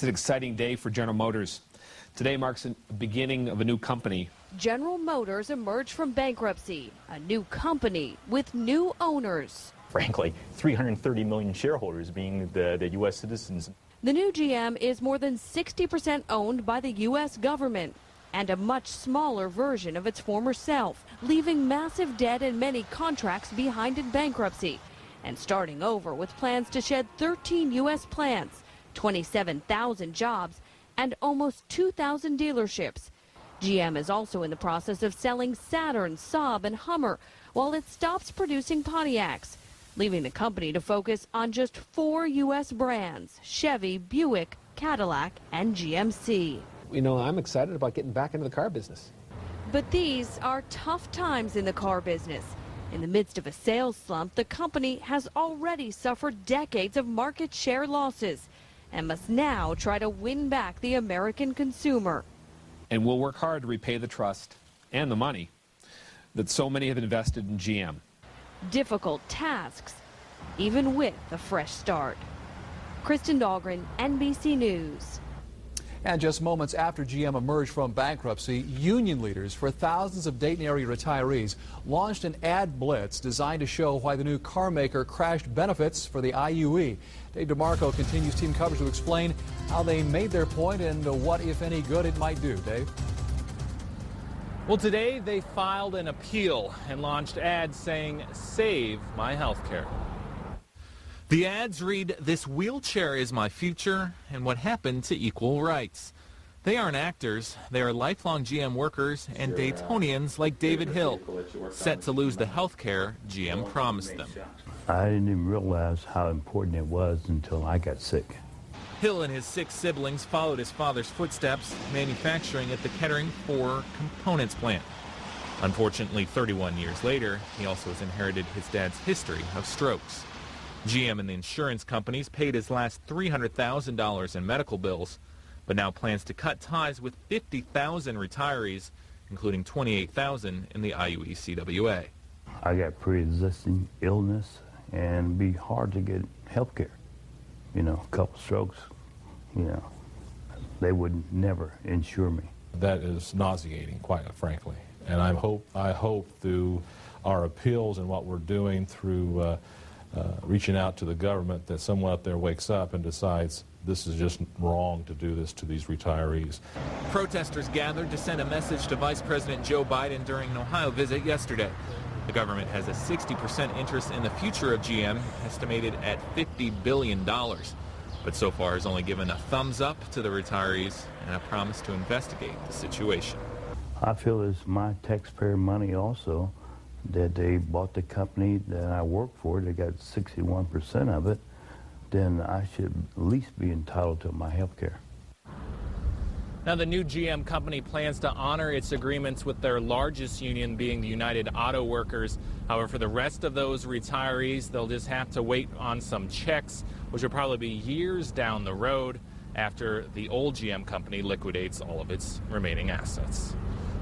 It's an exciting day for General Motors. Today marks the beginning of a new company. General Motors emerged from bankruptcy, a new company with new owners. Frankly, 330 million shareholders being the U.S. citizens. The new GM is more than 60% owned by the U.S. government and a much smaller version of its former self, leaving massive debt and many contracts behind in bankruptcy, and starting over with plans to shed 13 U.S. plants, 27,000 jobs, and almost 2,000 dealerships. GM is also in the process of selling Saturn, Saab, and Hummer, while it stops producing Pontiacs, leaving the company to focus on just 4 U.S. brands: Chevy, Buick, Cadillac, and GMC. You know, I'm excited about getting back into the car business. But these are tough times in the car business. In the midst of a sales slump, the company has already suffered decades of market share losses and must now try to win back the American consumer. And we'll work hard to repay the trust and the money that so many have invested in GM. Difficult tasks, even with a fresh start. Kristen Dahlgren, NBC News. And just moments after GM emerged from bankruptcy, union leaders for thousands of Dayton area retirees launched an ad blitz designed to show why the new car maker crashed benefits for the IUE. Dave DeMarco continues team coverage to explain how they made their point and what, if any, good it might do. Dave? Well, today they filed an appeal and launched ads saying, "Save my health care." The ads read, "This wheelchair is my future," and what happened to equal rights. They aren't actors. They are lifelong GM workers and Daytonians like David Hill, set to lose the health care GM promised them. I didn't even realize how important it was until I got sick. Hill and his 6 siblings followed his father's footsteps, manufacturing at the Kettering 4 Components plant. Unfortunately, 31 years later, he also has inherited his dad's history of strokes. GM and the insurance companies paid his last $300,000 in medical bills, but now plans to cut ties with 50,000 retirees, including 28,000 in the IUE CWA. I got pre-existing illness and it'd be hard to get health care. You know, a couple strokes, you know, they would never insure me. That is nauseating, quite frankly. And I hope through our appeals and what we're doing through reaching out to the government that someone out there wakes up and decides this is just wrong to do this to these retirees. Protesters gathered to send a message to Vice President Joe Biden during an Ohio visit yesterday. The government has a 60% interest in the future of GM, estimated at $50 billion. But so far has only given a thumbs up to the retirees and a promise to investigate the situation. I feel it's my taxpayer money also that they bought the company that I work for. They got 61% of it. Then I should at least be entitled to my health care. Now, the new GM company plans to honor its agreements with their largest union, being the United Auto Workers. However, for the rest of those retirees, they'll just have to wait on some checks, which will probably be years down the road after the old GM company liquidates all of its remaining assets.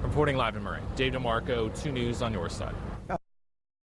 Reporting live in Marin, Dave DeMarco, 2 News on your side.